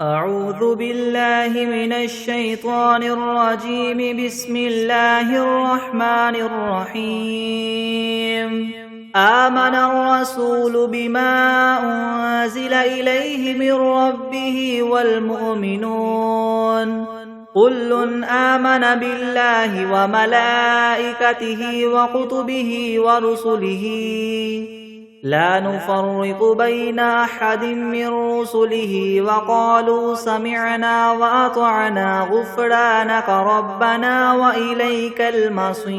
أعوذ بالله من الشيطان الرجيم. بسم الله الرحمن الرحيم. آمن الرسول بما أنزل إليه من ربه والمؤمنون كل آمن بالله وملائكته وكتبه ورسله لا نفرق بين أحد من رسله وقالوا سمعنا وأطعنا غفرانك ربنا وإليك المصير.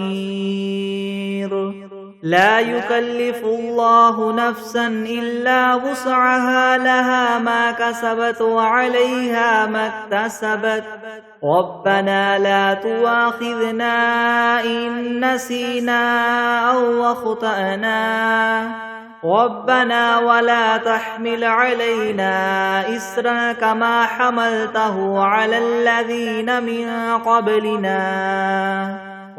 لا يكلف الله نفسا إلا وسعها لها ما كسبت وعليها ما اكتسبت ربنا لا تؤاخذنا إن نسينا أو أخطأنا ربنا ولا تحمل علينا إسرا كما حملته على الذين من قبلنا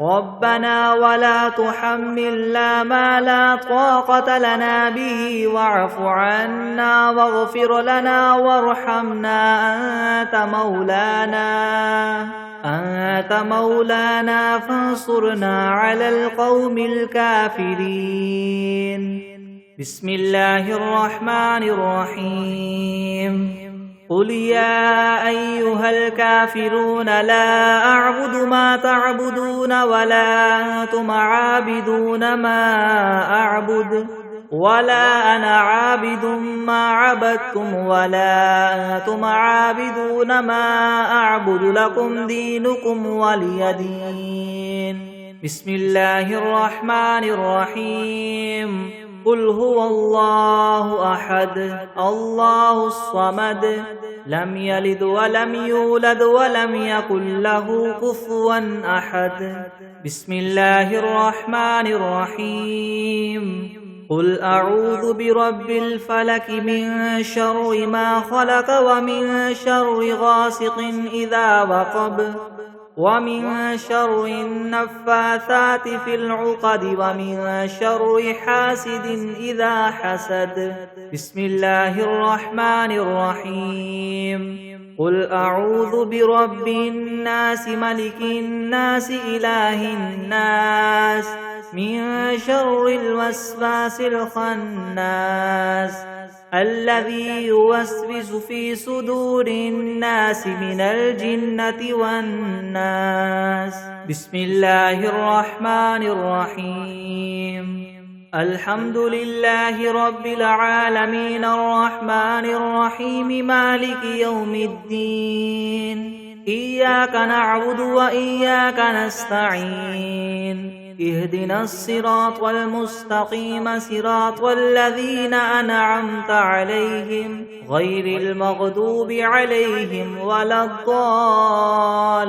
ربنا ولا تحملنا ما لا طاقة لنا به واعف عنا واغفر لنا وارحمنا أنت مولانا فانصرنا على القوم الكافرين. بسم الله الرحمن الرحيم. قل يا أيها الكافرون لا أعبد ما تعبدون ولا أنتم عابدون ما أعبد ولا أنا عابد ما عبدتم ولا أنتم عابدون ما أعبد لكم دينكم ولي دين. بسم الله الرحمن الرحيم. قل هو الله أحد الله الصمد لم يلد ولم يولد ولم يكن له كفوا أحد. بسم الله الرحمن الرحيم. قل أعوذ برب الفلك من شر ما خلق ومن شر غاسق إذا وقب ومن شر النفاثات في العقد ومن شر حاسد إذا حسد. بسم الله الرحمن الرحيم. قل أعوذ برب الناس ملك الناس إله الناس من شر الوسواس الخناس الذي يوسوس في صدور الناس من الجنة والناس. بسم الله الرحمن الرحيم. الحمد لله رب العالمين الرحمن الرحيم مالك يوم الدين. إياك نعبد وإياك نستعين. اهدنا الصراط المستقيم صراط الذين أنعمت عليهم غير المغضوب عليهم ولا الضالين.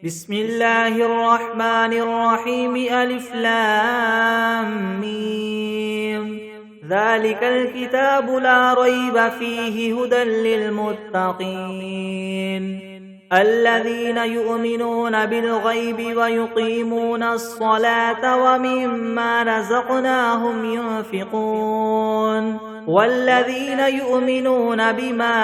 بسم الله الرحمن الرحيم. ألف لام ميم. ذلك الكتاب لا ريب فيه هدى للمتقين الذين يؤمنون بالغيب ويقيمون الصلاة ومما رزقناهم ينفقون والذين يؤمنون بما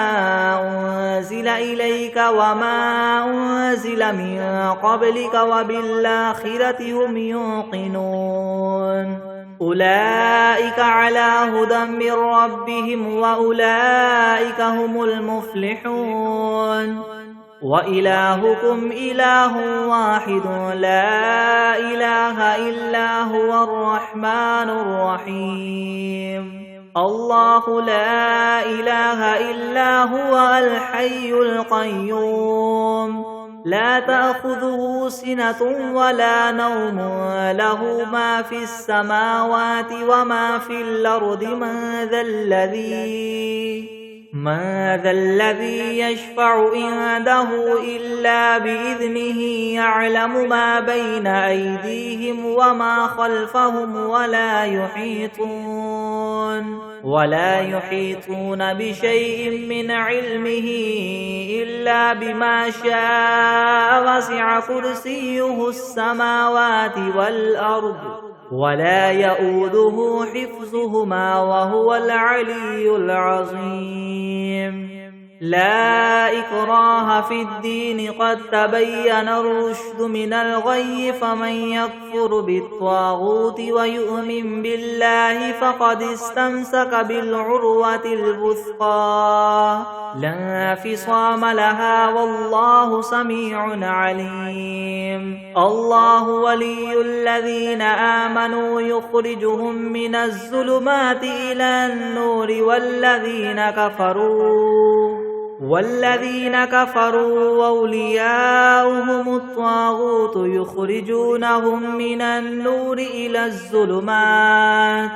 أنزل إليك وما أنزل من قبلك وبالآخرة هم يوقنون أولئك على هدى من ربهم وأولئك هم المفلحون. وإلهكم إله واحد لا إله إلا هو الرحمن الرحيم. الله لا إله إلا هو الحي القيوم لا تأخذه سنة ولا نوم له ما في السماوات وما في الأرض. من ذا الذي يشفع عنده إلا بإذنه يعلم ما بين أيديهم وما خلفهم ولا يحيطون بشيء من علمه إلا بما شاء. وسع كرسيه السماوات والأرض ولا يؤوده حفظهما وهو العلي العظيم. لا إكراه في الدين قد تبين الرشد من الغي فمن يكفر بالطاغوت ويؤمن بالله فقد استمسك بالعروة الوثقى لا انفصام لها والله سميع عليم الله ولي الذين آمنوا يخرجهم من الظلمات إلى النور والذين كفروا أولياؤهم الطاغوت يخرجونهم من النور إلى الظلمات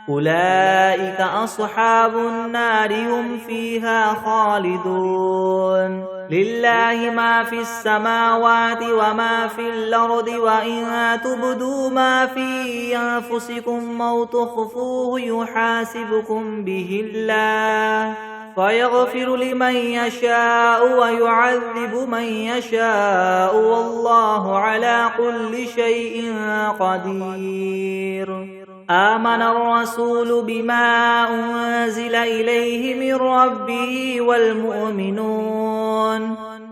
أولئك أصحاب النار هم فيها خالدون لله ما في السماوات وما في الأرض وإن تبدوا ما في أنفسكم أو تخفوه يحاسبكم به الله فيغفر لمن يشاء ويعذب من يشاء والله على كل شيء قدير آمن الرسول بما أنزل إليه من ربه والمؤمنون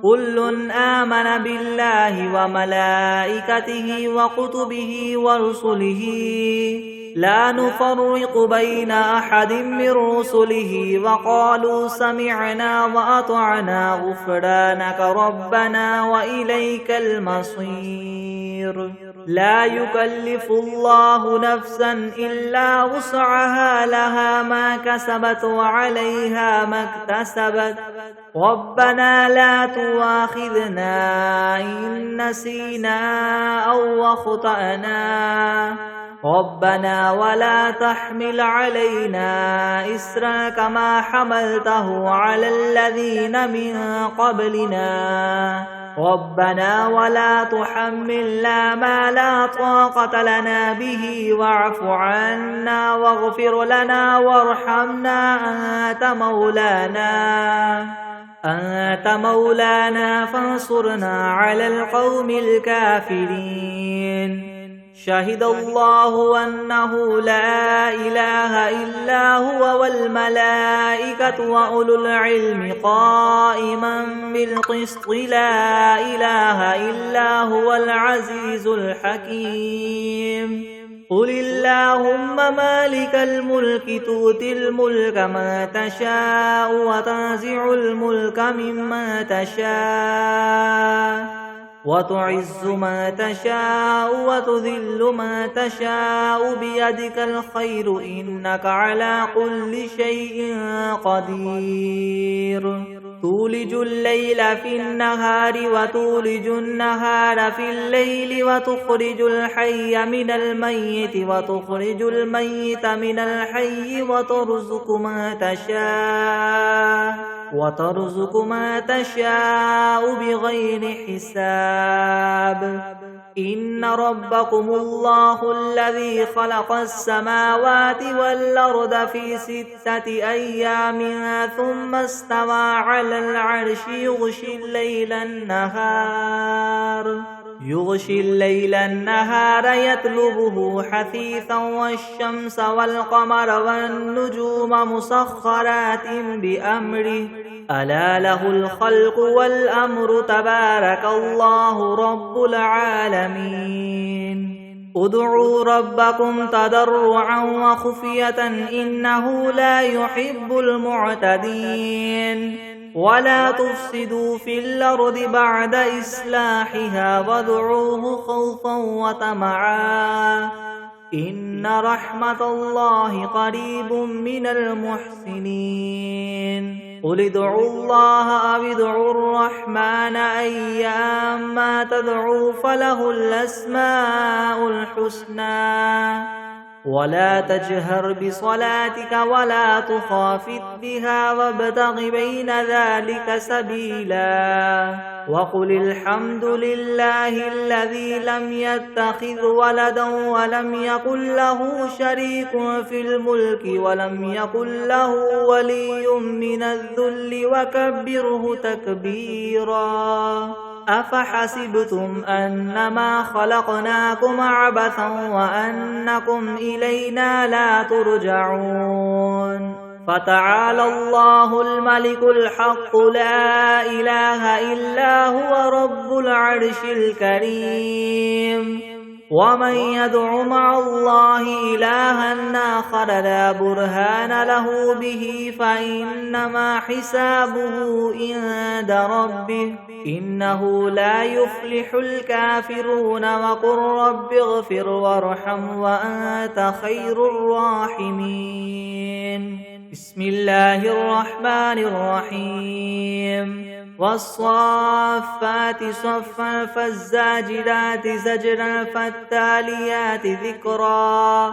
كل آمن بالله وملائكته وكتبه ورسله لا نفرق بين أحد من رسله وقالوا سمعنا وأطعنا غفرانك ربنا وإليك المصير لا يكلف الله نفسا إلا وسعها لها ما كسبت وعليها ما اكتسبت ربنا لا تؤاخذنا إن نسينا أو أخطأنا ربنا ولا تحمل علينا إسرا كما حملته على الذين من قبلنا ربنا ولا تحملنا ما لا طاقة لنا به واعف عنا واغفر لنا وارحمنا أنت مولانا فانصرنا على القوم الكافرين شهد الله أنه لا إله إلا هو والملائكة وأولو العلم قائما بالقسط لا إله إلا هو العزيز الحكيم قل اللهم مالك الملك تؤتي الملك ما تشاء وتنزع الملك ممن تشاء وتعز ما تشاء وتذل ما تشاء بيدك الخير إنك على كل شيء قدير تولج الليل في النهار وتولج النهار في الليل وتخرج الحي من الميت وتخرج الميت من الحي وترزق ما تشاء بغير حساب إن ربكم الله الذي خلق السماوات والأرض في 6 أيام ثم استوى على العرش يغشي الليل النهار يطلبه حثيثا والشمس والقمر والنجوم مسخرات بأمره ألا له الخلق والأمر تبارك الله رب العالمين ادعوا ربكم تضرعا وخفية إنه لا يحب المعتدين ولا تفسدوا في الأرض بعد إصلاحها وادعوه خوفا وطمعا إن رحمة الله قريب من المحسنين قل ادعوا الله أو ادعوا الرحمن أيما تدعوا فله الأسماء الحسنى ولا تجهر بصلاتك ولا تخافت بها وابتغ بين ذلك سبيلا وقل الحمد لله الذي لم يتخذ ولدا ولم يكن له شريك في الملك ولم يكن له ولي من الذل وكبره تكبيرا أفحسبتم أنما خلقناكم عبثا وأنكم إلينا لا ترجعون فتعالى الله الملك الحق لا إله إلا هو رب العرش الكريم ومن يدع مع الله إلها آخر لا برهان له به فإنما حسابه عند ربه إنه لا يفلح الكافرون وقل رب اغفر وارحم وأنت خير الراحمين بسم الله الرحمن الرحيم والصافات صفا فالزاجرات زجرا فالتاليات ذكرا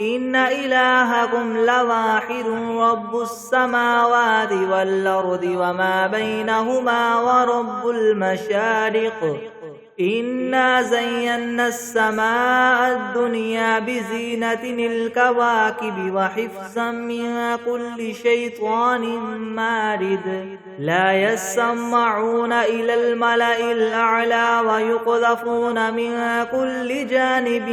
إن إلهكم لواحد رب السماوات والأرض وما بينهما ورب المشارق إنا زينا السماء الدنيا بزينة الكواكب وحفظا من كل شيطان مارد لا يسمعون إلى الملأ الأعلى ويقذفون من كل جانب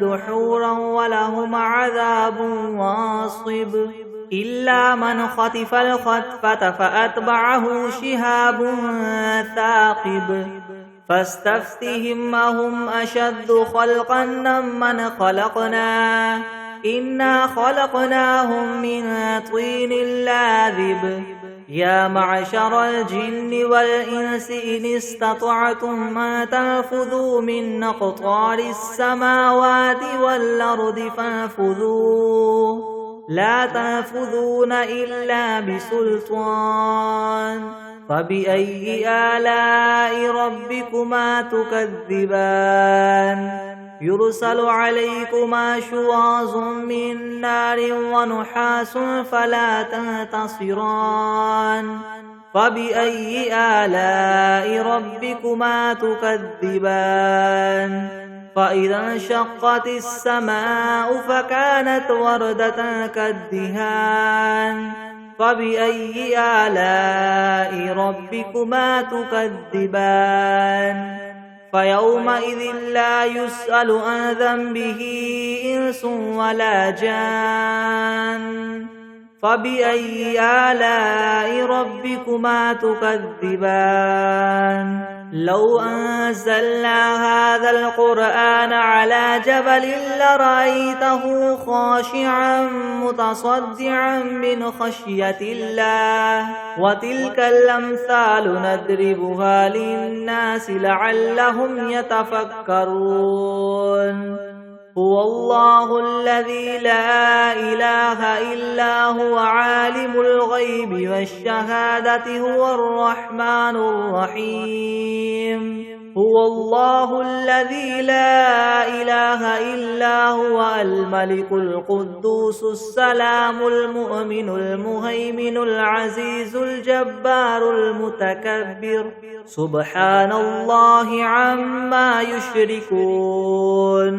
دحورا ولهم عذاب واصب إلا من خطف الخطفة فأتبعه شهاب ثاقب فاستفتهم أهم أشد خلقا ممن خلقنا إنا خلقناهم من طين لاذب يا معشر الجن والإنس إن استطعتم أن تنفذوا من أقطار السماوات والأرض فانفذوا لا تنفذون إلا بسلطان فبأي آلاء ربكما تكذبان يرسل عليكما شواظ من نار ونحاس فلا تنتصران فبأي آلاء ربكما تكذبان فإذا انشقت السماء فكانت وردة كالدهان فبأي آلاء ربكما تكذبان فيومئذ لا يسأل عن ذنبه إنس ولا جان فبأي آلاء ربكما تكذبان لو أنزلنا هذا القرآن على جبل لرأيته خاشعا متصدعا من خشية الله وتلك الأمثال نضربها للناس لعلهم يتفكرون هو الله الذي لا إله إلا هو عالم الغيب والشهادة هو الرحمن الرحيم هو الله الذي لا إله إلا هو الملك القدوس السلام المؤمن المهيمن العزيز الجبار المتكبر سبحان الله عما يشركون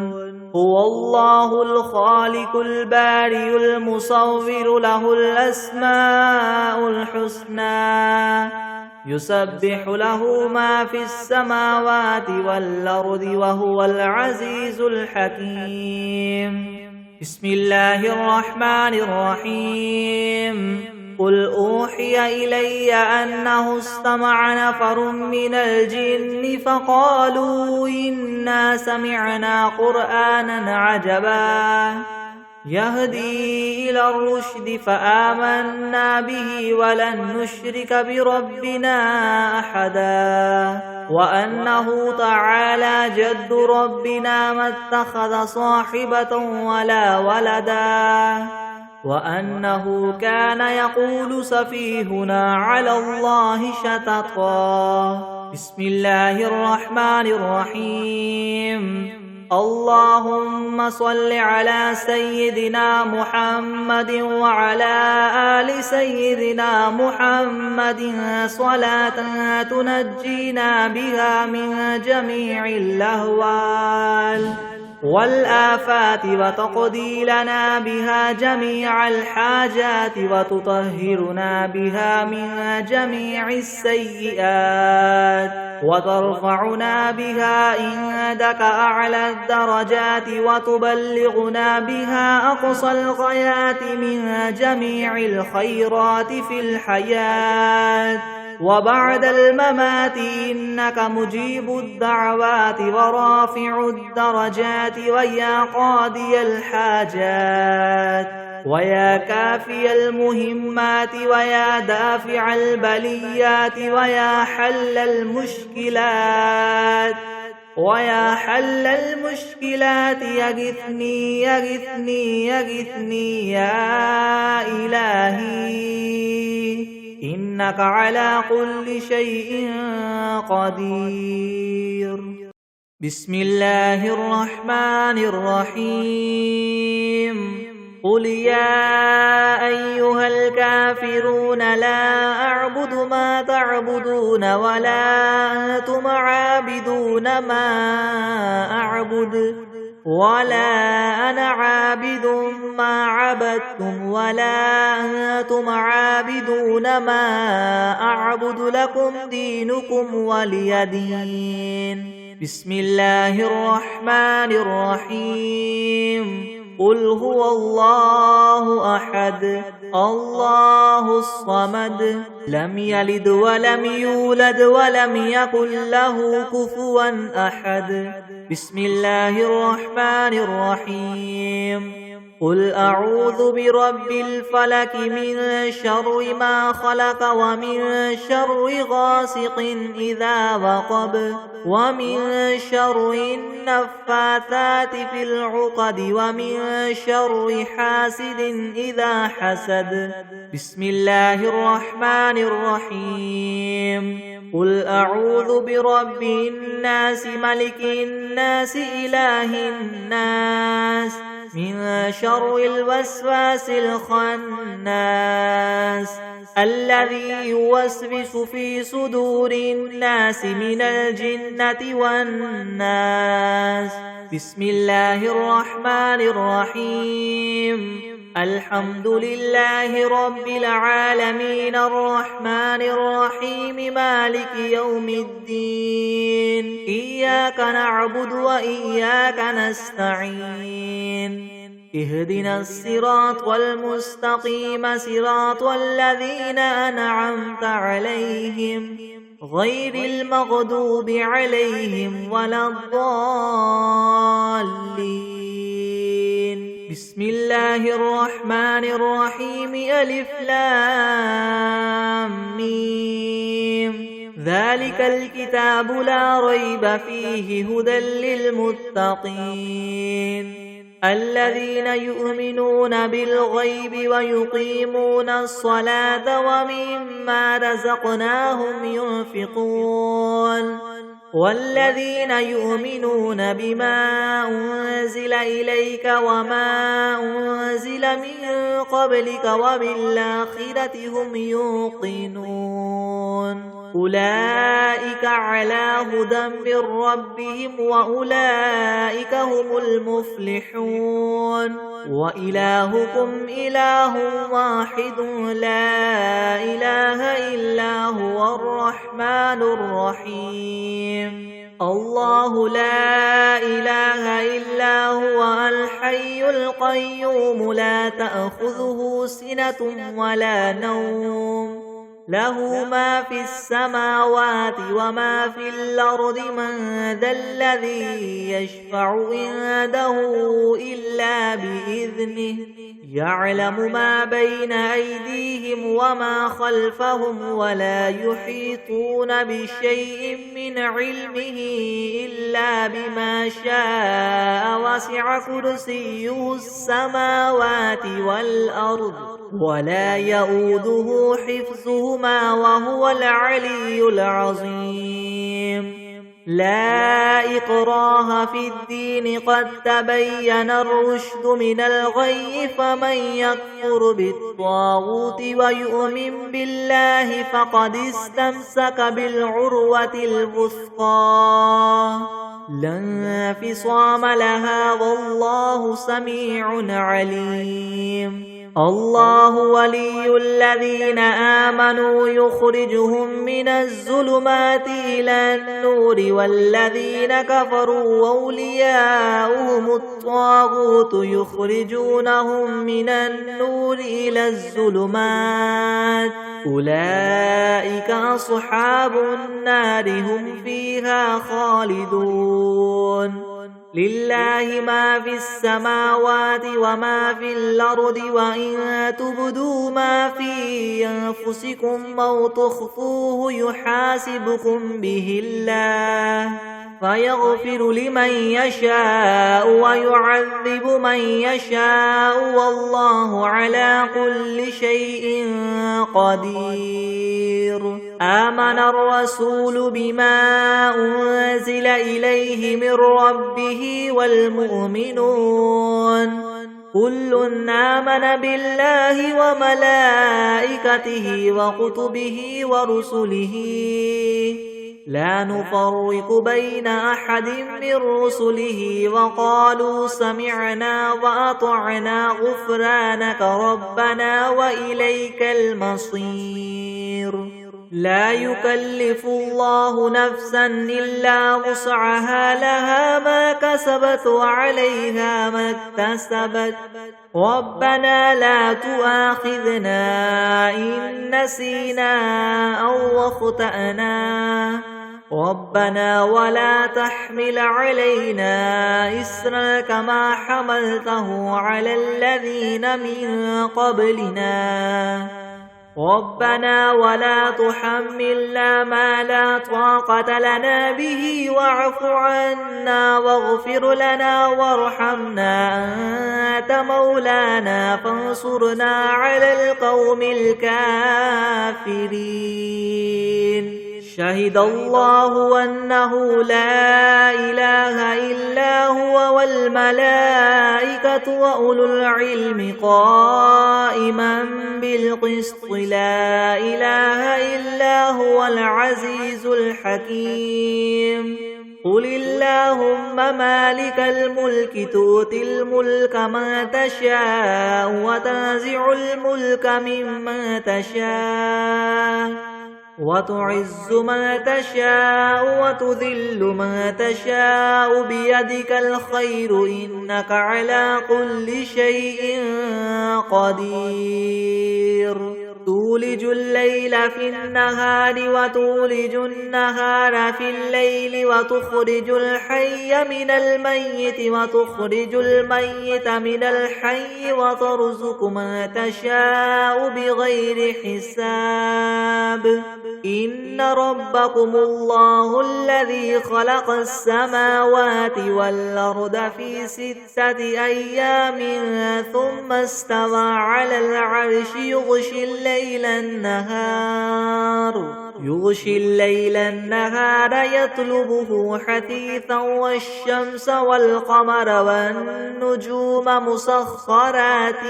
هو الله الخالق البارئ المصور له الأسماء الحسنى يسبح له ما في السماوات والأرض وهو العزيز الحكيم بسم الله الرحمن الرحيم قل أوحي إلي أنه استمع نفر من الجن فقالوا إنا سمعنا قرآنا عجبا يهدي إلى الرشد فآمنا به ولن نشرك بربنا أحدا وأنه تعالى جد ربنا ما اتخذ صاحبة ولا ولدا وأنه كان يقول سفيهنا على الله شططا بسم الله الرحمن الرحيم اللهم صل على سيدنا محمد وعلى آل سيدنا محمد صلاة تنجينا بها من جميع الأهوال والآفات وتقضي لنا بها جميع الحاجات وتطهرنا بها من جميع السيئات وترفعنا بها عندك أعلى الدرجات وتبلغنا بها أقصى الغايات من جميع الخيرات في الحياة وبعد الممات إنك مجيب الدعوات ورافع الدرجات ويا قاضي الحاجات ويا كافي المهمات ويا دافع البليات ويا حل المشكلات يغثني يغثني يغثني يا إلهي إنك على كل شيء قدير. بسم الله الرحمن الرحيم. قل يا أيها الكافرون لا أعبد ما تعبدون ولا أنتم عابدون ما أعبد ولا أنا عابد ما عبدتم ولا أنتم عابدون ما أعبد لكم دينكم ولي دين. بسم الله الرحمن الرحيم. قل هو الله أحد الله الصمد لم يلد ولم يولد ولم يكن له كفوا أحد. بسم الله الرحمن الرحيم. قل أعوذ برب الفلك من شر ما خلق ومن شر غاسق إذا وقب ومن شر النفاثات في العقد ومن شر حاسد إذا حسد. بسم الله الرحمن الرحيم. قل أعوذ برب الناس ملك الناس إله الناس من شر الوسواس الخناس الذي يوسوس في صدور الناس من الجنة والناس. بسم الله الرحمن الرحيم. الحمد لله رب العالمين الرحمن الرحيم مالك يوم الدين. إياك نعبد وإياك نستعين. اهدنا الصراط المستقيم صراط الذين أنعمت عليهم غير المغضوب عليهم ولا الضالين. بسم الله الرحمن الرحيم. ألف لام ميم. ذلك الكتاب لا ريب فيه هدى للمتقين الذين يؤمنون بالغيب ويقيمون الصلاة ومما رزقناهم ينفقون والذين يؤمنون بما أنزل إليك وما أنزل من قبلك وبالآخرة هم يوقنون. أولئك على هدى من ربهم وأولئك هم المفلحون. وإلهكم إله واحد لا إله إلا هو الرحمن الرحيم. الله لا إله إلا هو الحي القيوم لا تأخذه سنة ولا نوم له ما في السماوات وما في الأرض. من ذا الذي يشفع عنده إلا بإذنه يعلم ما بين أيديهم وما خلفهم ولا يحيطون بشيء من علمه إلا بما شاء. وسع كرسيه السماوات والأرض ولا يؤوده حفظهما وهو العلي العظيم. لا إكراه في الدين قد تبين الرشد من الغي فمن يكفر بالطاغوت ويؤمن بالله فقد استمسك بالعروة الوثقى لا انفصام لها والله سميع عليم الله ولي الذين آمنوا يخرجهم من الظلمات إلى النور والذين كفروا أولياؤهم الطاغوت يخرجونهم من النور إلى الظلمات أولئك أصحاب النار هم فيها خالدون لله ما في السماوات وما في الأرض وإن تبدوا ما في أنفسكم أو تخفوه يحاسبكم به الله فيغفر لمن يشاء ويعذب من يشاء والله على كل شيء قدير آمن الرسول بما أنزل إليه من ربه والمؤمنون كل آمن بالله وملائكته وكتبه ورسله لا نفرق بين أحد من رسله وقالوا سمعنا وأطعنا غفرانك ربنا وإليك المصير لا يكلف الله نفسا إلا وسعها لها ما كسبت وعليها ما اكتسبت ربنا لا تؤاخذنا إن نسينا أو أخطأنا ربنا ولا تحمل علينا إسرا كما حملته على الذين من قبلنا ربنا ولا تحملنا ما لا طاقة لنا به واعف عنا واغفر لنا وارحمنا أنت مولانا فانصرنا على القوم الكافرين شهد الله أنه لا إله إلا هو والملائكة وأولو العلم قائما بالقسط لا إله إلا هو العزيز الحكيم قل اللهم مالك الملك تؤتي الملك من تشاء وتنزع الملك ممن تشاء وتعز من تشاء وتذل من تشاء بيدك الخير إنك على كل شيء قدير تولج الليل في النهار وتولج النهار في الليل وتخرج الحي من الميت وتخرج الميت من الحي وترزق من تشاء بغير حساب إن ربكم الله الذي خلق السماوات والأرض في 6 أيام ثم استوى على العرش يغشي الليل النهار يطلبه حثيثا والشمس والقمر والنجوم مسخرات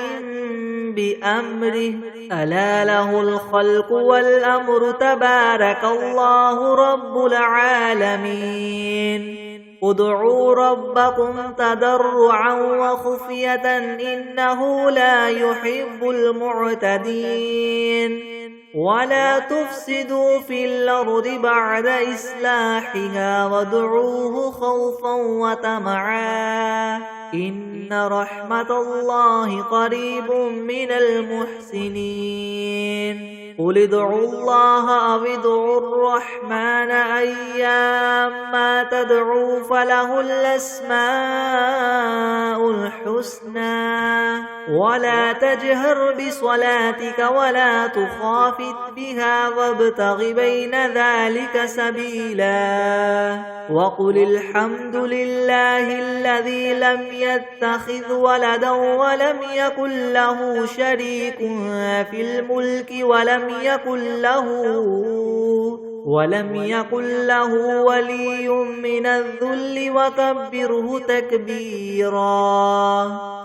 بأمره ألا له الخلق والأمر تبارك الله رب العالمين ادعوا ربكم تضرعا وخفية إنه لا يحب المعتدين ولا تفسدوا في الأرض بعد إصلاحها وادعوه خوفا وطمعا إن رحمة الله قريب من المحسنين قل ادعوا الله أو ادعوا الرحمن أيما تدعوا فله الأسماء الحسنى ولا تجهر بصلاتك ولا تخافت بها وابتغ بين ذلك سبيلا وقل الحمد لله الذي لم يتخذ ولدا ولم يكن له شريك في الملك ولم يكن له ولي من الذل وكبره تكبيرا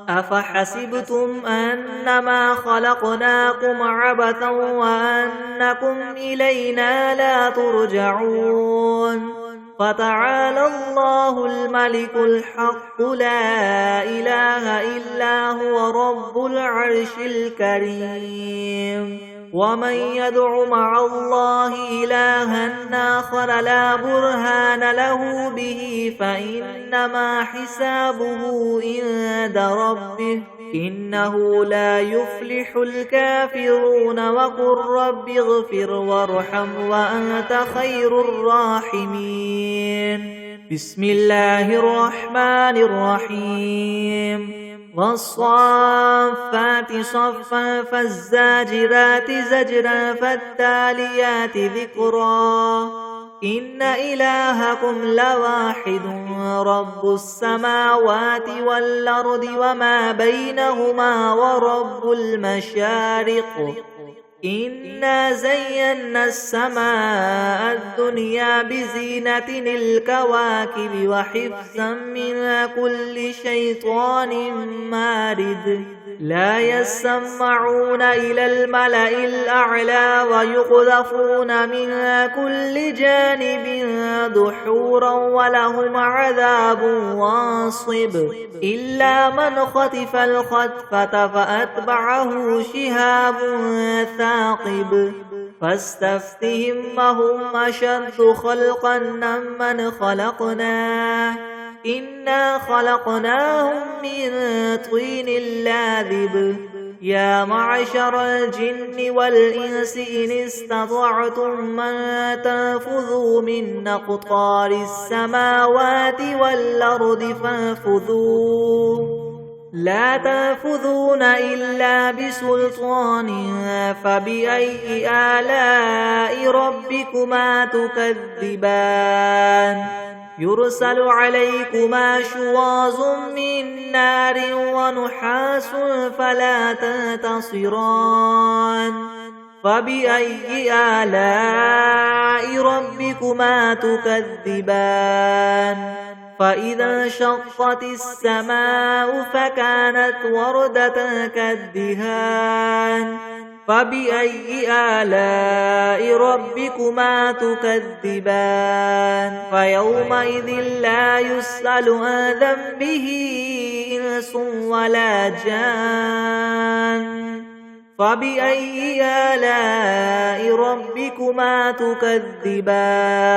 أفحسبتم أنما خلقناكم عبثا وأنكم إلينا لا ترجعون فتعالى الله الملك الحق لا إله إلا هو رب العرش الكريم ومن يدع مع الله إلها آخر لا برهان له به فإنما حسابه عند ربه إنه لا يفلح الكافرون وقل رب اغفر وارحم وأنت خير الراحمين بسم الله الرحمن الرحيم والصافات صفا فالزاجرات زجرا فالتاليات ذكرا إن إلهكم لواحد رب السماوات والأرض وما بينهما ورب المشارق إنا زينا السماء الدنيا بزينة الكواكب وحفظا من كل شيطان مارد لا يسمعون إلى الملأ الأعلى ويقذفون من كل جانب دحورا ولهم عذاب واصب إلا من خطف الخطفة فأتبعه شهاب ثاقب فاستفتهم هم أشد خلقا ممن خلقنا إنا خلقناهم من طين لاذب يا معشر الجن والإنس إن استطعتم من تنفذوا من أقطار السماوات والأرض فانفذوا لا تنفذون إلا بسلطان فبأي آلاء ربكما تكذبان يرسل عليكما شواظ من نار ونحاس فلا تنتصران فبأي آلاء ربكما تكذبان فإذا انشقت السماء فكانت وردة كالدهان فبأي آلاء ربكما تكذبان فيومئذ لا يسأل عن ذنبه إنس ولا جان فبأي آلاء ربكما تكذبان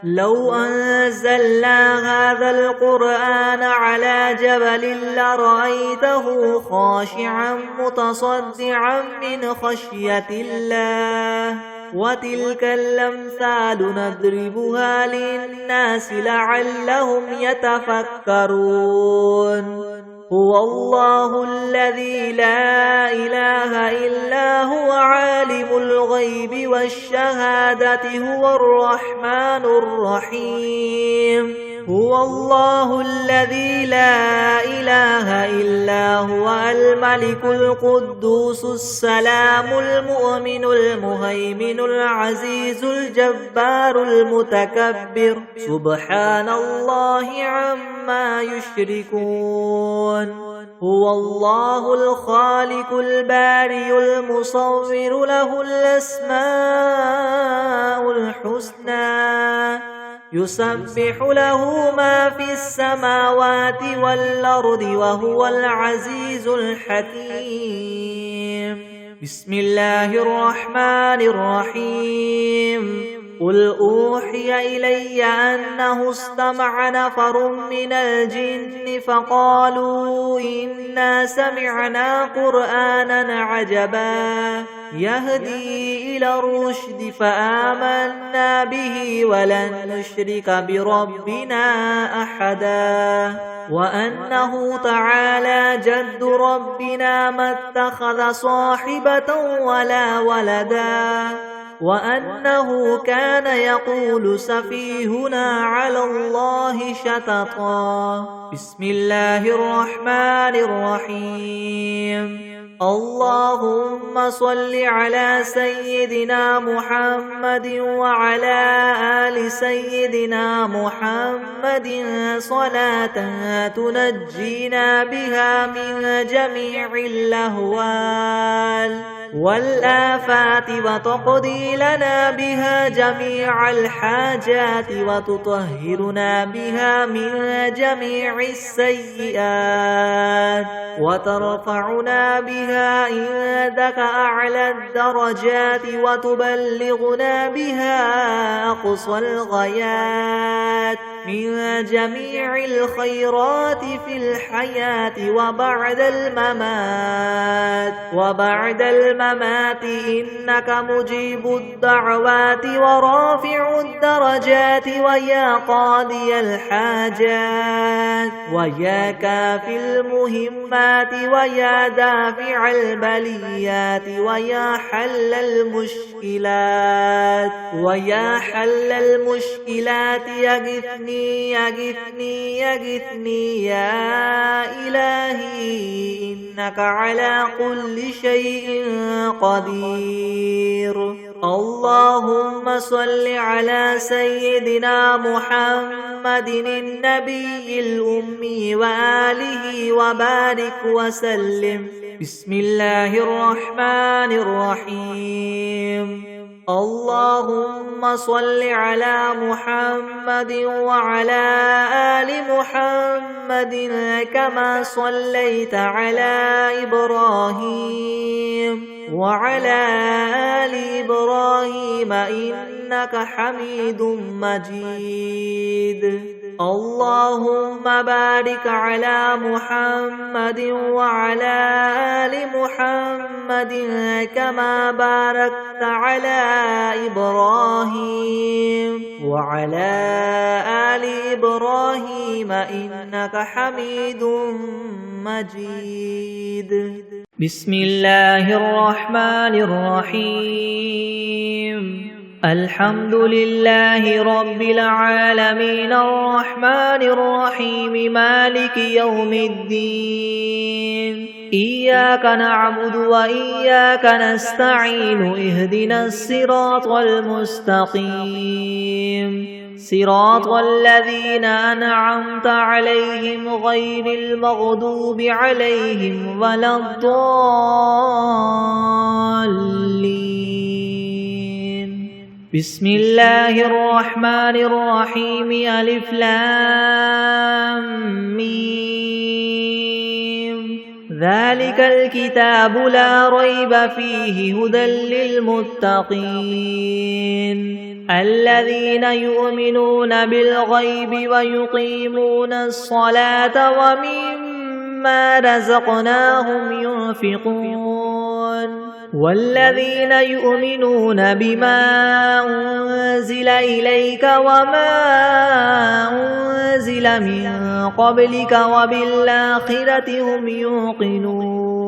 لو أنزلنا هذا القرآن على جبل لرأيته خاشعا متصدعا من خشية الله وتلك الأمثال نضربها للناس لعلهم يتفكرون هو الله الذي لا إله إلا هو عالم الغيب والشهادة هو الرحمن الرحيم هو الله الذي لا إله إلا هو الملك القدوس السلام المؤمن المهيمن العزيز الجبار المتكبر سبحان الله عما يشركون هو الله الخالق البارئ المصور له الأسماء الحسنى يسبح له ما في السماوات والأرض وهو العزيز الحكيم بسم الله الرحمن الرحيم قل أوحي إلي أنه استمع نفر من الجن فقالوا إنا سمعنا قرآنا عجبا يهدي إلى الرشد فآمنا به ولن نشرك بربنا أحدا وأنه تعالى جد ربنا ما اتخذ صاحبة ولا ولدا وأنه كان يقول سفيهنا على الله شططا بسم الله الرحمن الرحيم اللهم صل على سيدنا محمد وعلى آل سيدنا محمد صلاة تنجينا بها من جميع الأهوال والآفات وتقضي لنا بها جميع الحاجات وتطهرنا بها من جميع السيئات وترفعنا بها عندك أعلى الدرجات وتبلغنا بها أقصى الغايات من جميع الخيرات في الحياة وبعد الممات إنك مجيب الدعوات ورافع الدرجات ويا قاضي الحاجات ويا كافي المهمات ويا دافع البليات ويا حل المشكلات يغثني يا إلهي إنك على كل شيء قدير. اللهم صل على سيدنا محمد النبي الأمي وآله وبارك وسلم. بسم الله الرحمن الرحيم. اللهم صل على محمد وعلى آل محمد كما صليت على إبراهيم وعلى آل إبراهيم إنك حميد مجيد. اللهم بارك على محمد وعلى آل محمد كما باركت على إبراهيم وعلى آل إبراهيم إنك حميد مجيد. بسم الله الرحمن الرحيم. الحمد لله رب العالمين الرحمن الرحيم مالك يوم الدين. إياك نعبد وإياك نستعين اهدنا الصراط المستقيم صراط الذين أنعمت عليهم غير المغضوب عليهم ولا الضالين. بسم الله الرحمن الرحيم. ألف لام ميم. ذلك الكتاب لا ريب فيه هدى للمتقين الذين يؤمنون بالغيب ويقيمون الصلاة ومما رزقناهم ينفقون والذين يؤمنون بما أنزل إليك وما أنزل من قبلك وبالآخرة هم يوقنون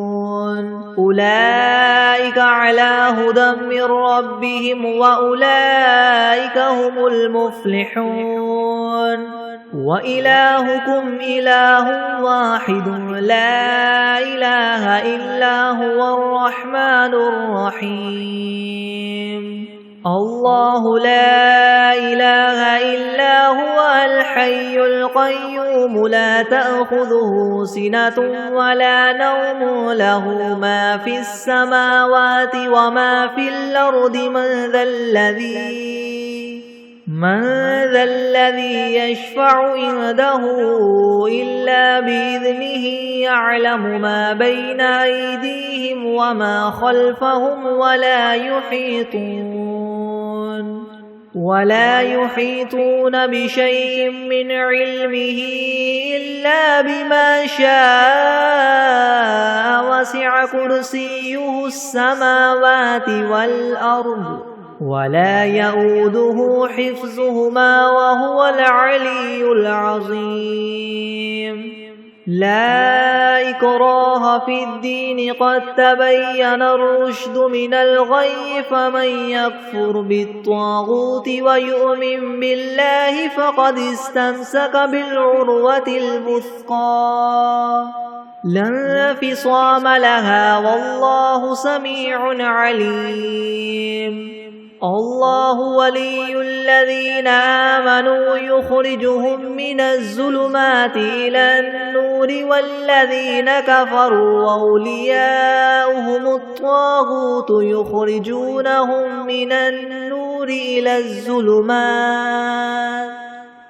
أولئك على هدى من ربهم وأولئك هم المفلحون. وإلهكم إله واحد لا إله إلا هو الرحمن الرحيم. الله لا إله إلا هو الحي القيوم لا تأخذه سنة ولا نوم له ما في السماوات وما في الأرض من ذا الذي يشفع عنده إلا بإذنه يعلم ما بين أيديهم وما خلفهم ولا يحيطون بشيء من علمه إلا بما شاء وسع كرسيه السماوات والأرض ولا يؤوده حفظهما وهو العلي العظيم. لا إكراه في الدين قد تبين الرشد من الغي فمن يكفر بالطاغوت ويؤمن بالله فقد استمسك بالعروة الوثقى لا انفصام لها والله سميع عليم. الله ولي الذين آمنوا يخرجهم من الظلمات إلى النور والذين كفروا أولياؤهم الطاغوت يخرجونهم من النور إلى الظلمات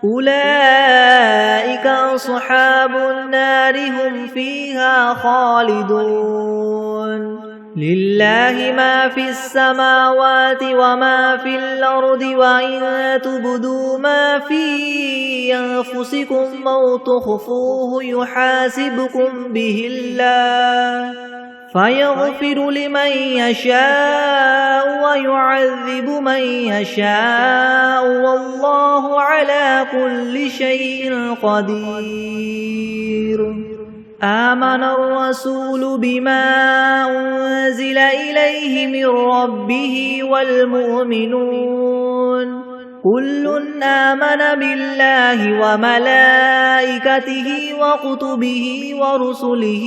أولئك أصحاب النار هم فيها خالدون لله ما في السماوات وما في الأرض وإن تبدوا ما في أنفسكم أو تخفوه يحاسبكم به الله فيغفر لمن يشاء ويعذب من يشاء والله على كل شيء قدير آمن الرسول بما أنزل إليه من ربه والمؤمنون كل آمن بالله وملائكته وكتبه ورسله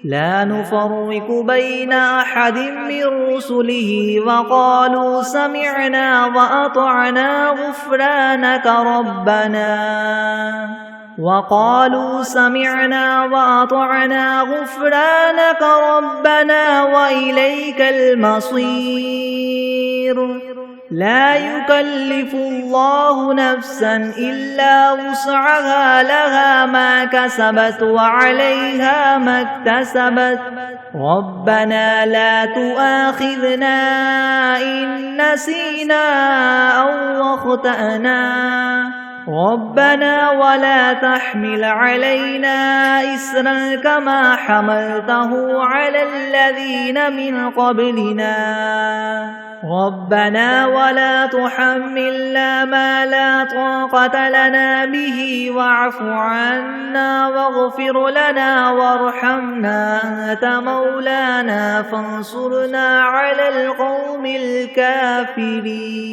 لا نفرق بين أحد من رسله وقالوا سمعنا وأطعنا غفرانك ربنا وإليك المصير لا يكلف الله نفسا إلا وسعها لها ما كسبت وعليها ما اكتسبت ربنا لا تؤاخذنا إن نسينا أو أخطأنا ربنا ولا تحمل علينا إسرا كما حملته على الذين من قبلنا ربنا ولا تحملنا ما لا طاقة لنا به واعف عنا واغفر لنا وارحمنا أنت مولانا فانصرنا على القوم الكافرين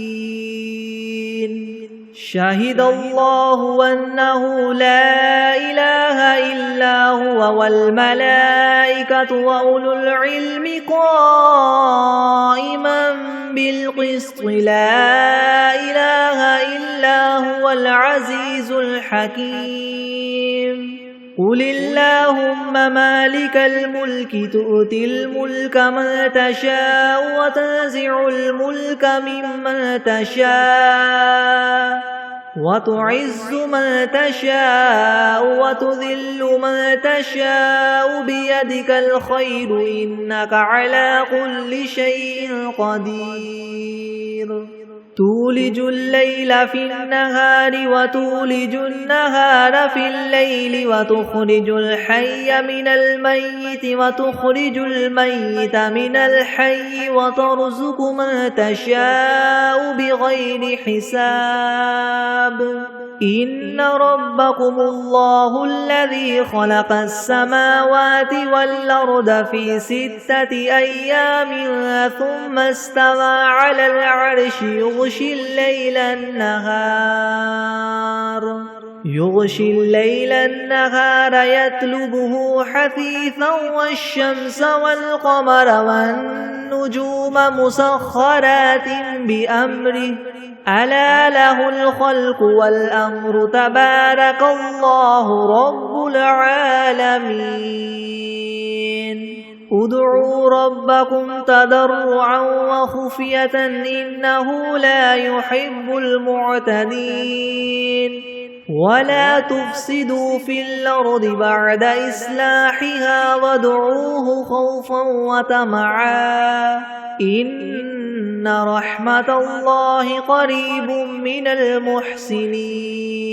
شهد الله أنه لا إله إلا هو والملائكة وأولو العلم قائما بالقسط لا إله إلا هو العزيز الحكيم قل اللهم مالك الملك تؤتي الملك من تشاء وتنزع الملك ممن تشاء وتعز من تشاء وتذل من تشاء بيدك الخير إنك على كل شيء قدير تولج الليل في النهار وتولج النهار في الليل وتخرج الحي من الميت وتخرج الميت من الحي وترزق من تشاء بغير حساب إن ربكم الله الذي خلق السماوات والأرض في 6 أيام ثم استوى على العرش يغشي الليل النهار يطلبه حثيثا والشمس والقمر والنجوم مسخرات بأمره ألا له الخلق والأمر تبارك الله رب العالمين ادعوا ربكم تضرعا وخفية إنه لا يحب المعتدين ولا تفسدوا في الأرض بعد إصلاحها وادعوه خوفا وطمعا إن رحمة الله قريب من المحسنين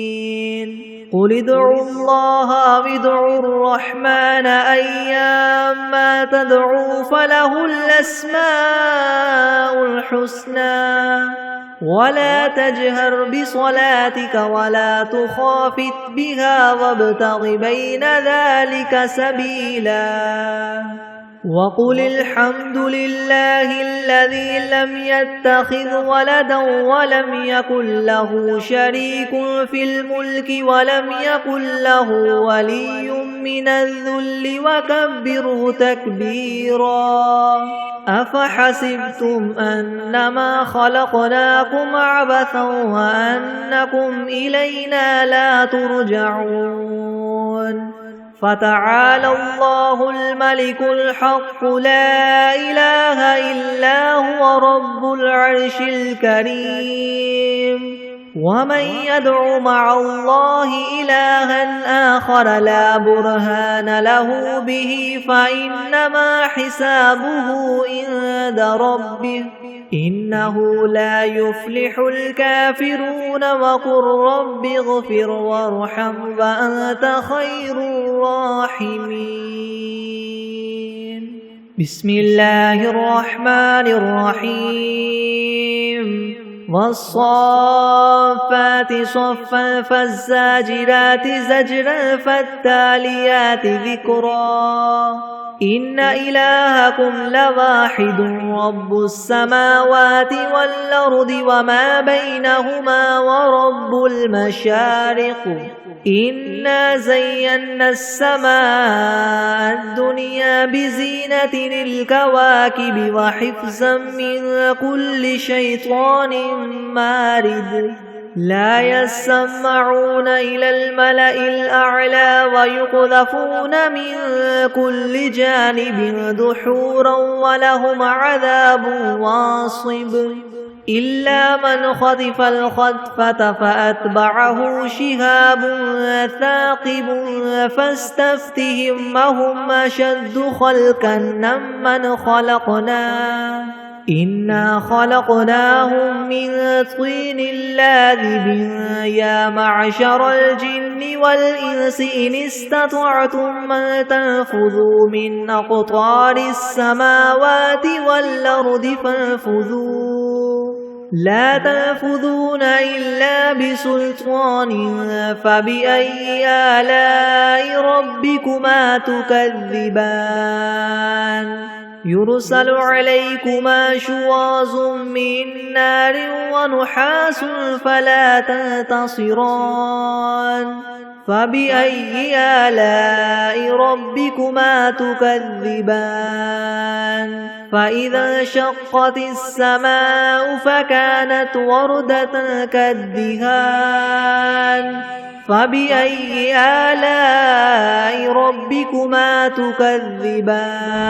قل ادعوا الله أو ادعوا الرحمن أيما تدعوا فله الأسماء الحسنى ولا تجهر بصلاتك ولا تخافت بها وابتغ بين ذلك سبيلا وقل الحمد لله الذي لم يتخذ ولدا ولم يكن له شريك في الملك ولم يكن له ولي من الذل وكبره تكبيرا أفحسبتم أنما خلقناكم عبثا وأنكم إلينا لا ترجعون فتعالى الله الملك الحق لا إله إلا هو رب العرش الكريم ومن يدع مع الله إلها آخر لا برهان له به فإنما حسابه عند ربه إنه لا يفلح الكافرون وقل رب اغفر وارحم وأنت خير الراحمين بسم الله الرحمن الرحيم والصافات صفا فالزاجرات زجرا فالتاليات ذكرا إن إلهكم لواحد رب السماوات والأرض وما بينهما ورب المشارق إنا زينا السماء الدنيا بزينة الكواكب وحفظا من كل شيطان مارد لا يسمعون إلى الملأ الأعلى ويقذفون من كل جانب دحورا ولهم عذاب واصب إلا من خطف الخطفة فأتبعه شهاب ثاقب فاستفتهم أهم أشد خلقا ممن خلقنا إنا خلقناهم من طين لازب يا معشر الجن والإنس إن استطعتم أن تنفذوا من أقطار السماوات والأرض فانفذوا لا تنفذون إلا بسلطان فبأي آلاء ربكما تكذبان يرسل عليكما شواظ من نار ونحاس فلا تنتصران فبأي آلاء ربكما تكذبان فإذا انشقت السماء فكانت وردة كالدهان فبأي آلاء ربكما تكذبان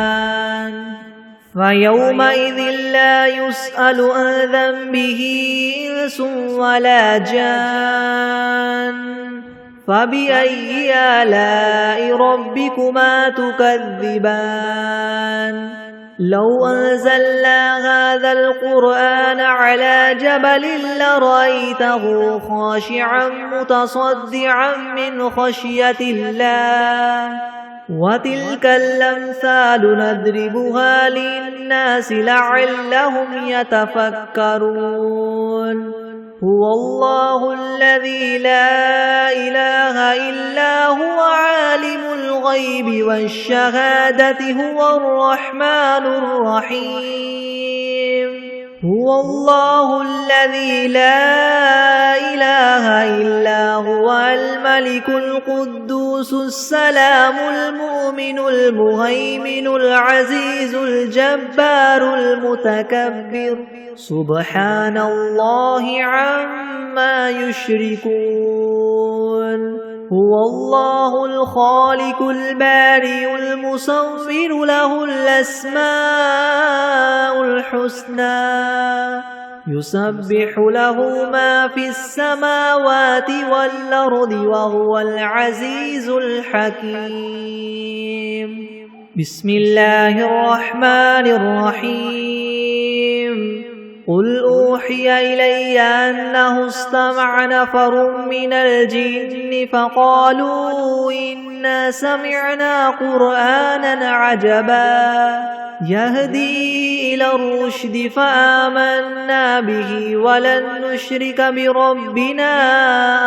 فيومئذ لا يسأل عن ذنبه إنس ولا جان فبأي آلاء ربكما تكذبان لو أنزلنا هذا القرآن على جبل لرأيته خاشعا متصدعا من خشية الله وتلك الأمثال نضربها للناس لعلهم يتفكرون هو الله الذي لا إله إلا هو عالم الغيب والشهادة هو الرحمن الرحيم هو الله الذي لا إله إلا هو الملك القدوس السلام المؤمن المهيمن العزيز الجبار المتكبر سبحان الله عما يشركون هو الله الخالق البارئ المصور له الأسماء الحسنى يسبح له ما في السماوات والأرض وهو العزيز الحكيم بسم الله الرحمن الرحيم قل أوحي إلي أنه استمع نفر من الجن فقالوا إنا سمعنا قرآنا عجبا يهدي إلى الرشد فآمنا به ولن نشرك بربنا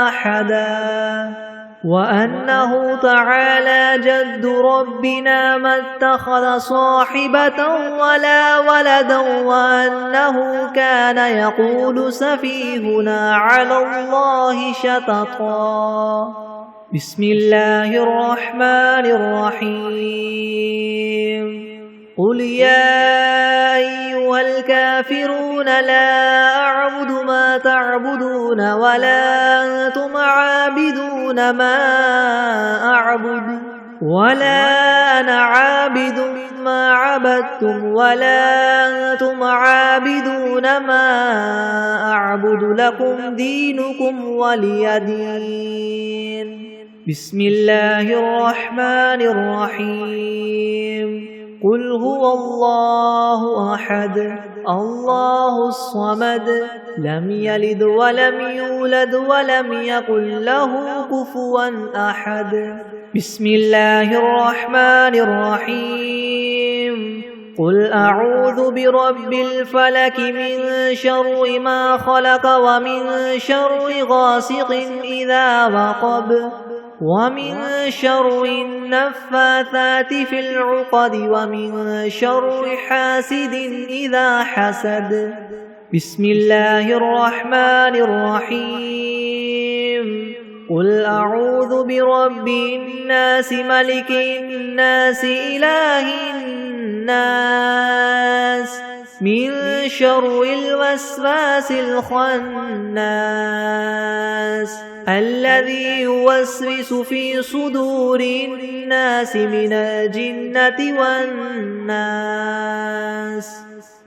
أحدا وأنه تعالى جد ربنا ما اتخذ صاحبة ولا ولدا وأنه كان يقول سفيهنا على الله شططا بسم الله الرحمن الرحيم قل يا أيها الكافرون لا أعبد ما تعبدون ولا أنتم عابدون ما أعبد ولا أنا عابد ما عبدتم ولا أنتم عابدون ما أعبد لكم دينكم ولي دين. بسم الله الرحمن الرحيم. قل هو الله أحد الله الصمد لم يلد ولم يولد ولم يكن له كفوا أحد. بسم الله الرحمن الرحيم. قل أعوذ برب الفلك من شر ما خلق ومن شر غاسق إذا وقب ومن شر النفاثات في العقد ومن شر حاسد إذا حسد. بسم الله الرحمن الرحيم. قل أعوذ برب الناس ملك الناس إله الناس من شر الوسواس الخناس الذي يوسوس في صدور الناس من الجنة والناس.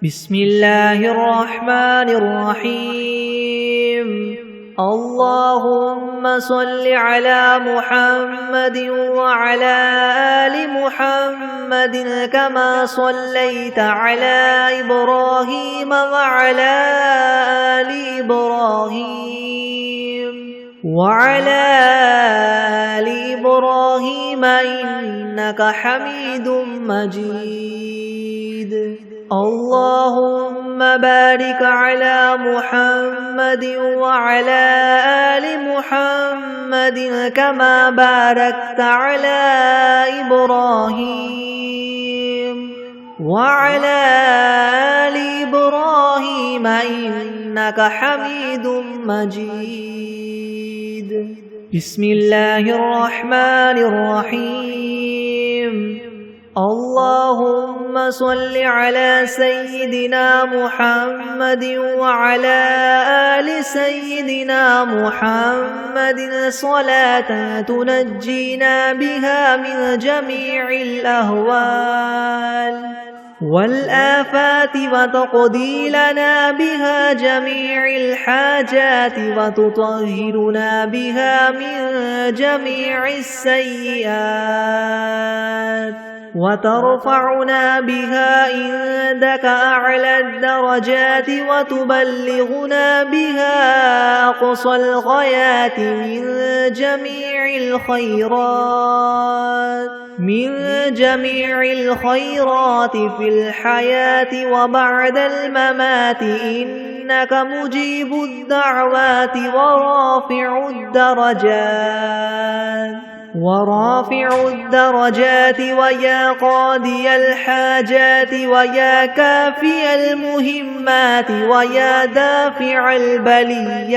بسم الله الرحمن الرحيم. اللهم صل على محمد وعلى آل محمد كما صليت على إبراهيم وعلى آل إبراهيم إنك حميد مجيد. اللهم بارك على محمد وعلى آل محمد كما باركت على إبراهيم وعلى آل إبراهيم إنك حميد مجيد. بسم الله الرحمن الرحيم. اللهم صل على سيدنا محمد وعلى آل سيدنا محمد صلاة تنجينا بها من جميع الأهوال والآفات وتقضي لنا بها جميع الحاجات وتطهرنا بها من جميع السيئات وترفعنا بها عندك أعلى الدرجات وتبلغنا بها أقصى الغايات من جميع الخيرات في الحياة وبعد الممات إنك مجيب الدعوات ورافع الدرجات ويا قاضي الحاجات ويا كافي المهمات ويا دافع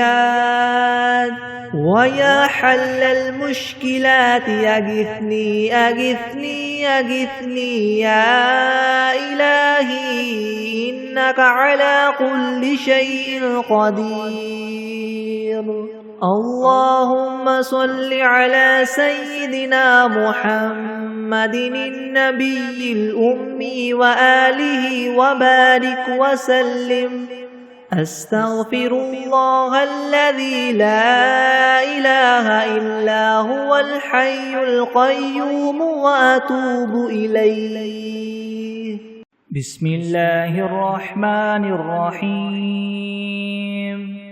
البليات ويا حل المشكلات أغثني أغثني أغثني يا إلهي إنك على كل شيء قدير. اللهم صل على سيدنا محمد النبي الأمي وآله وبارك وسلم. أستغفر الله الذي لا إله إلا هو الحي القيوم وأتوب إليه. بسم الله الرحمن الرحيم.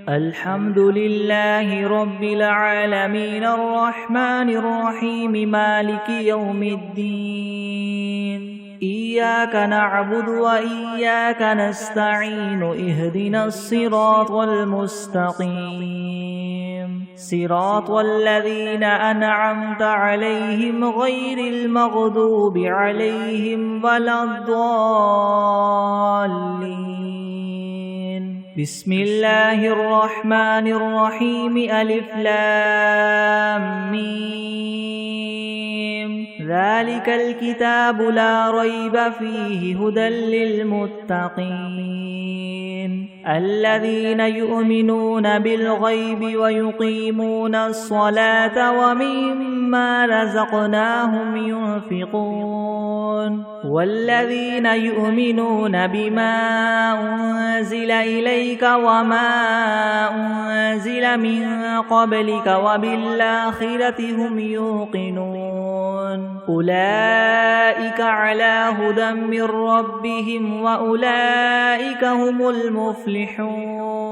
الحمد لله رب العالمين الرحمن الرحيم مالك يوم الدين. إياك نعبد وإياك نستعين اهدنا الصراط المستقيم صراط الذين أنعمت عليهم غير المغضوب عليهم ولا الضالين. بسم الله الرحمن الرحيم. ألف لام ميم. ذلك الكتاب لا ريب فيه هدى للمتقين الذين يؤمنون بالغيب ويقيمون الصلاة ومما رزقناهم ينفقون والذين يؤمنون بما أنزل إليك وما أنزل من قبلك وبالآخرة هم يوقنون أولئك على هدى من ربهم وأولئك هم المفلحون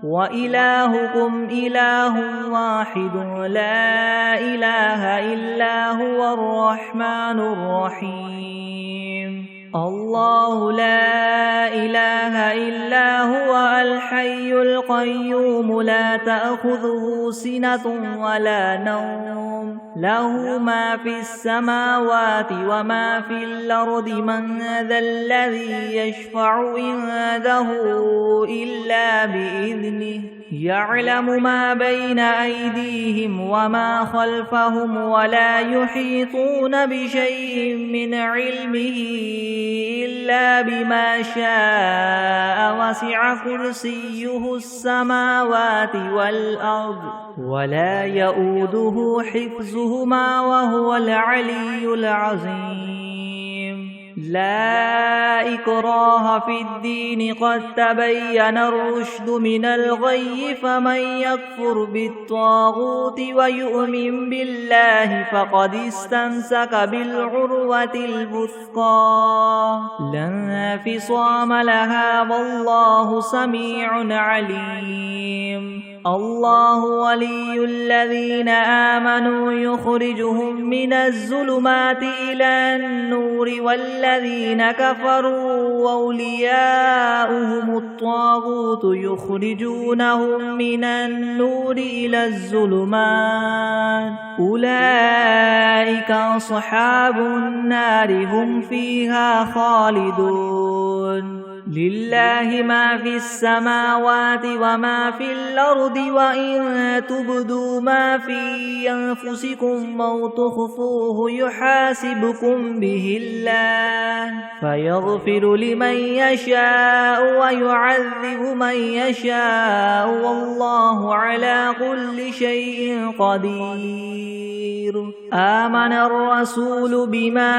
وإلهكم إله واحد لا إله إلا هو الرحمن الرحيم الله لا إله إلا هو الحي القيوم لا تأخذه سنة ولا نوم له ما في السماوات وما في الأرض من ذا الذي يشفع عنده إلا بإذنه يعلم ما بين أيديهم وما خلفهم ولا يحيطون بشيء من علمه إلا بما شاء وسع كرسيه السماوات والأرض ولا يؤوده حفظهما وهو العلي العظيم لا إكراه في الدين قد تبين الرشد من الغي فمن يكفر بالطاغوت ويؤمن بالله فقد استمسك بالعروة الوثقى لا انفصام لها والله سميع عليم الله ولي الذين آمنوا يخرجهم من الظلمات إلى النور والذين كفروا أولياؤهم الطاغوت يخرجونهم من النور إلى الظلمات أولئك أصحاب النار هم فيها خالدون لله ما في السماوات وما في الأرض وإن تبدوا ما في أنفسكم أو تخفوه يحاسبكم به الله فيغفر لمن يشاء ويعذب من يشاء والله على كل شيء قدير آمن الرسول بما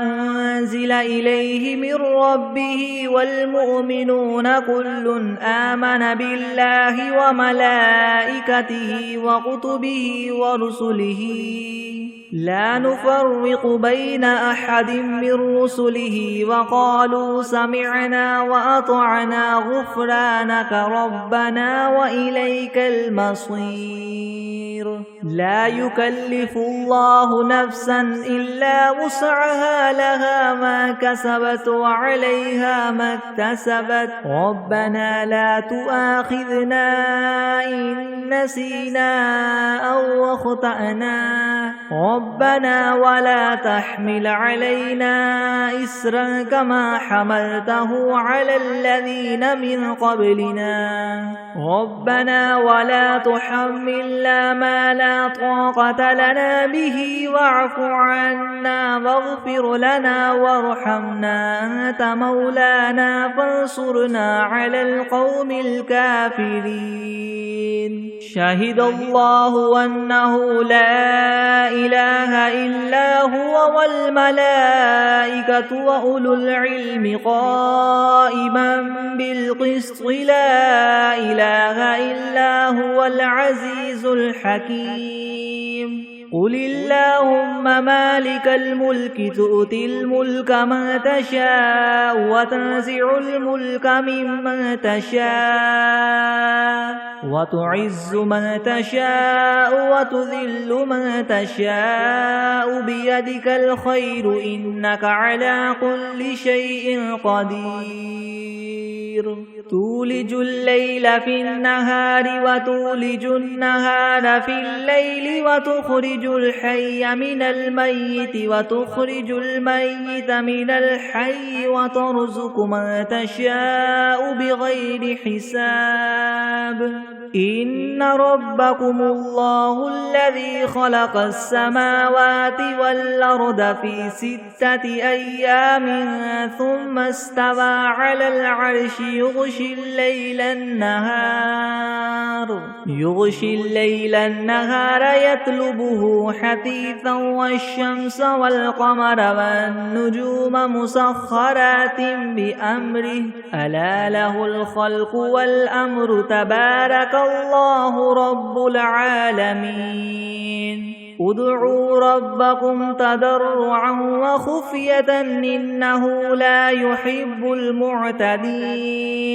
أنزل إليه من ربه والمؤمنون كل آمن بالله وملائكته وكتبه ورسله لا نفرق بين أحد من رسله وقالوا سمعنا وأطعنا غفرانك ربنا وإليك المصير لا يكلف الله نفسا إلا وسعها لها ما كسبت وعليها ما اكتسبت ربنا لا تؤاخذنا إن نسينا أو أخطأنا ربنا ولا تحمل علينا إسرا كما حملته على الذين من قبلنا ربنا ولا تحملنا ما لا طاقة لنا به واعف عنا واغفر لنا وارحمنا أنت مولانا فانصرنا على القوم الكافرين شهد الله أنه لا إله إلا هو والملائكة وأولو العلم قائما بالقسط لا إله إلا هو العزيز الحكيم قل اللهم مالك الملك تؤتي الملك من تشاء وتنزع الملك ممن تشاء وتعز من تشاء وتذل من تشاء بيدك الخير إنك على كل شيء قدير تولج الليل في النهار وتولج النهار في الليل وتخرج الحي من الميت وتخرج الميت من الحي وترزق من تشاء بغير حساب إن ربكم الله الذي خلق السماوات والأرض في 6 أيام ثم استوى على العرش يغشي الليل النهار يطلبه حثيثا والشمس والقمر والنجوم مسخرات بأمره ألا له الخلق والأمر تبارك الله رب العالمين ادعوا ربكم تضرعا وخفية إنه لا يحب المعتدين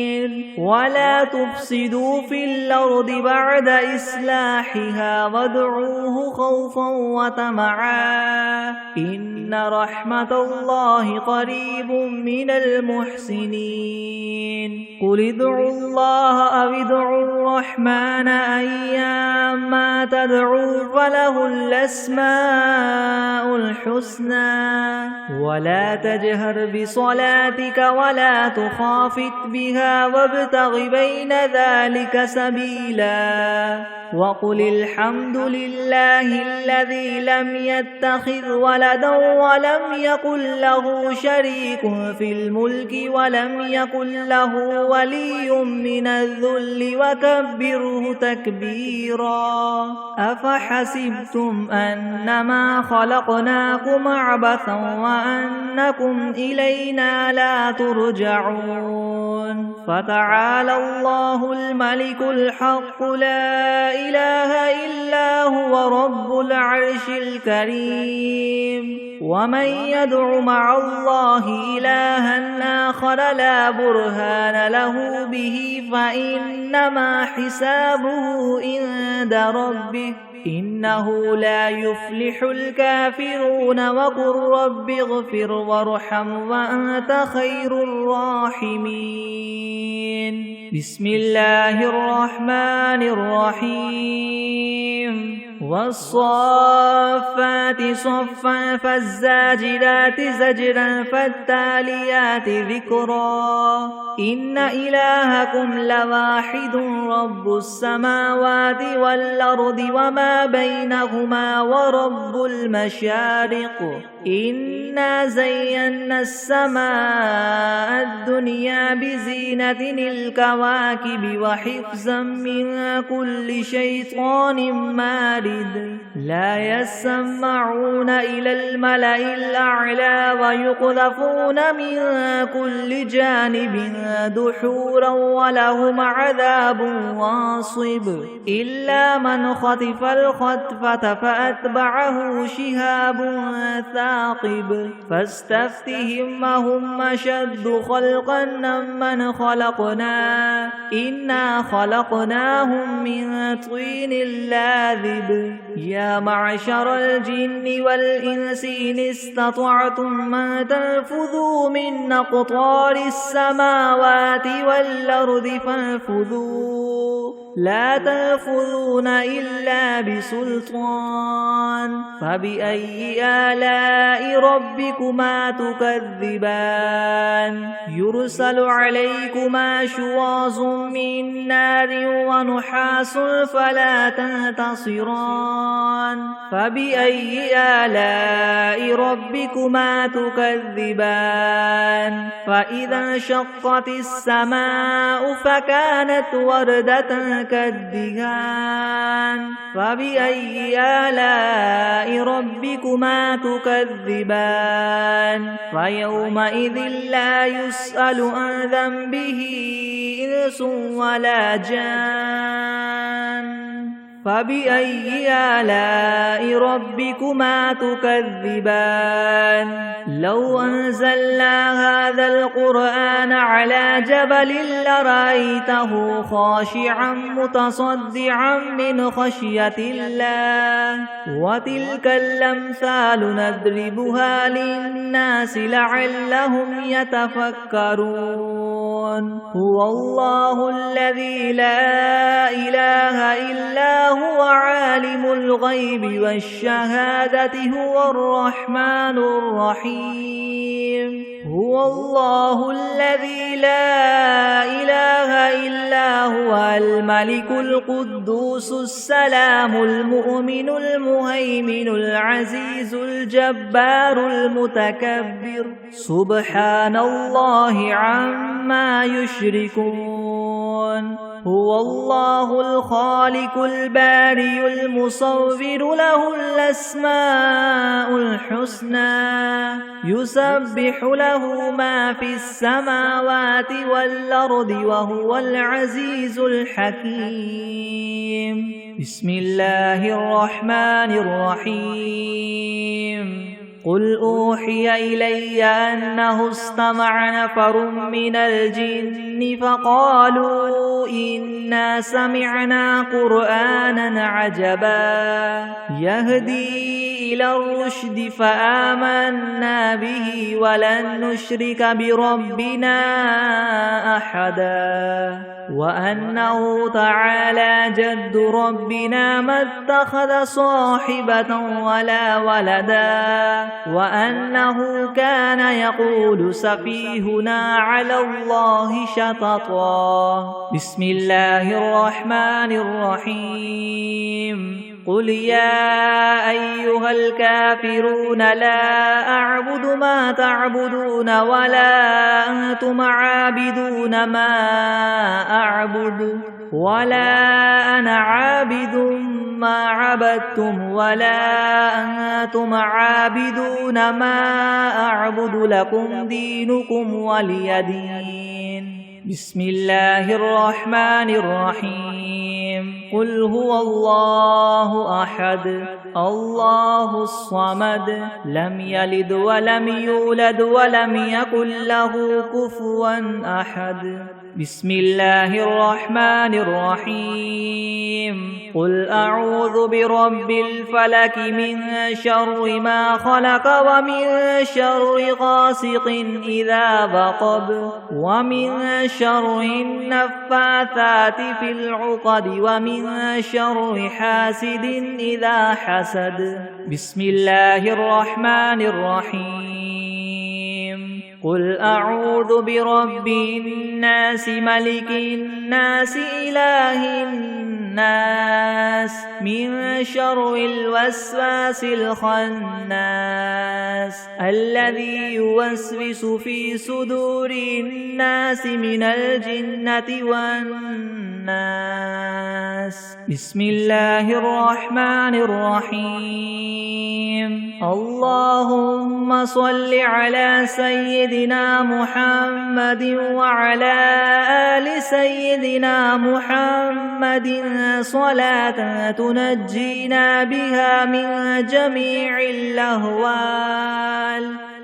ولا تفسدوا في الأرض بعد إصلاحها وادعوه خوفا وطمعا إن رحمة الله قريب من المحسنين قل ادعوا الله أو ادعوا الرحمن أيما تدعوا فله الأسماء الحسنى ولا تجهر بصلاتك ولا تخافت بها وابتغ بين ذلك سبيلا وقل الحمد لله الذي لم يتخذ ولدا ولم يكن له شريك في الملك ولم يكن له ولي من الذل وكبره تكبيرا أفحسبتم أنما خلقناكم عبثا وأنكم إلينا لا ترجعون فتعالى الله الملك الحق لا إله إلا هو رب العرش الكريم ومن يدع مع الله إلها آخر لا برهان له به فإنما حسابه عند ربه إنه لا يفلح الكافرون وقل رب اغفر وارحم وأنت خير الراحمين بسم الله الرحمن الرحيم والصافات صفا فالزاجرات زجرا فالتاليات ذكرا إن إلهكم لواحد رب السماوات والأرض وما بينهما ورب المشارق إنا زينا السماء الدنيا بزينة الكواكب وحفظا من كل شيطان مارد لا يسمعون إلى الملأ الأعلى ويقذفون من كل جانب دحورا ولهم عذاب واصب إلا من خطف الخطفة فأتبعه شهاب ثاقب فاستفتهم هم أشد خلقا ممن خلقنا إنا خلقناهم من طين لاذب يا معشر الجن والإنس إن استطعتم أن تنفذوا من أقطار السماوات والأرض فانفذوا لا تنفذون إلا بسلطان فبأي آلاء ربكما تكذبان يرسل عليكما شواظ من نار ونحاس فلا تنتصران فبأي آلاء ربكما تكذبان فإذا انشقت السماء فكانت وردة كالدهان فبأي آلاء ربكما تكذبان فيومئذ لا يسأل عن ذنبه إنس ولا جان فبأي آلاء ربكما تكذبان لو أنزلنا هذا القرآن على جبل لرأيته خاشعا متصدعا من خشية الله وتلك الأمثال نضربها للناس لعلهم يتفكرون هو الله الذي لا إله إلا هو عالم الغيب والشهادة هو الرحمن الرحيم هو الله الذي لا إله إلا هو الملك القدوس السلام المؤمن المهيمن العزيز الجبار المتكبر سبحان الله عما يشركون هو الله الخالق البارئ المصور له الأسماء الحسنى يسبح له ما في السماوات والأرض وهو العزيز الحكيم بسم الله الرحمن الرحيم قل أوحي إلي أنه استمع نفر من الجن فقالوا إنا سمعنا قرآنا عجبا يهدي إلى الرشد فآمنا به ولن نشرك بربنا أحدا وأنه تعالى جد ربنا ما اتخذ صاحبة ولا ولدا وأنه كان يقول سفيهنا على الله شططا بسم الله الرحمن الرحيم قل يا أيها الكافرون لا أعبد ما تعبدون ولا أنتم عابدون ما أعبد ولا أنا عابد ما عبدتم ولا أنتم عابدون ما أعبد لكم دينكم ولي دين بسم الله الرحمن الرحيم قل هو الله أحد الله الصمد لم يلد ولم يولد ولم يكن له كفوا أحد بسم الله الرحمن الرحيم قل أعوذ برب الفلك من شر ما خلق ومن شر غاسق إذا وقب ومن شر النفاثات في العقد ومن شر حاسد إذا حسد بسم الله الرحمن الرحيم قل أعوذ برب الناس ملك الناس إله الناس من شر الوسواس الخناس الذي يوسوس في صدور الناس من الجنة والناس بسم الله الرحمن الرحيم اللهم صل على سيدنا محمد وعلى آل سيدنا محمد صلاة تنجينا بها من جميع الأهوال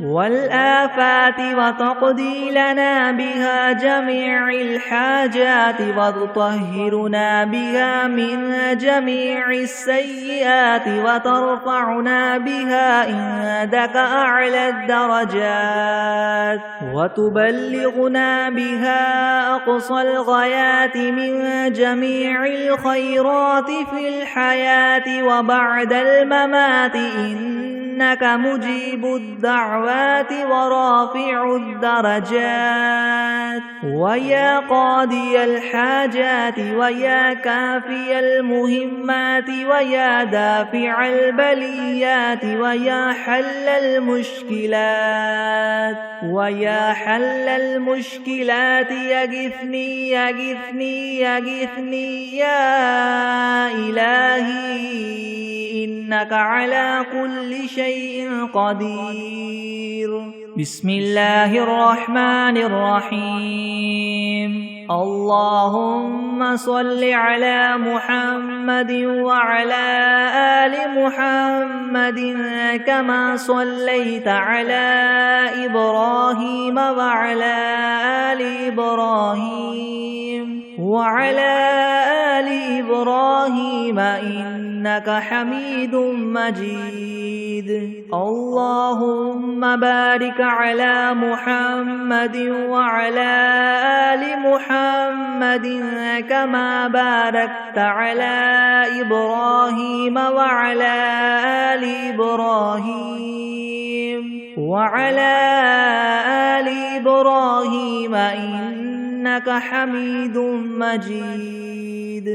والآفات وتقضي لنا بها جميع الحاجات وتطهرنا بها من جميع السيئات وترفعنا بها عندك أعلى الدرجات وتبلغنا بها أقصى الغايات من جميع الخيرات في الحياة وبعد الممات إنك مجيب الدعوات ورافع الدرجات ويا قاضي الحاجات ويا كافي المهمات ويا دافع البليات ويا حل المشكلات ويا حل المشكلات يغثني يغثني يغثني يا إلهي إنك على كل شيء قدير بسم الله الرحمن الرحيم اللهم صل على محمد وعلى آل محمد كما صليت على إبراهيم وعلى آل إبراهيم وعلى آل إبراهيم إنك حميد مجيد اللهم بارك على محمد وعلى آل محمد كما باركت على إبراهيم وعلى آل إبراهيم إنك حميد مجيد.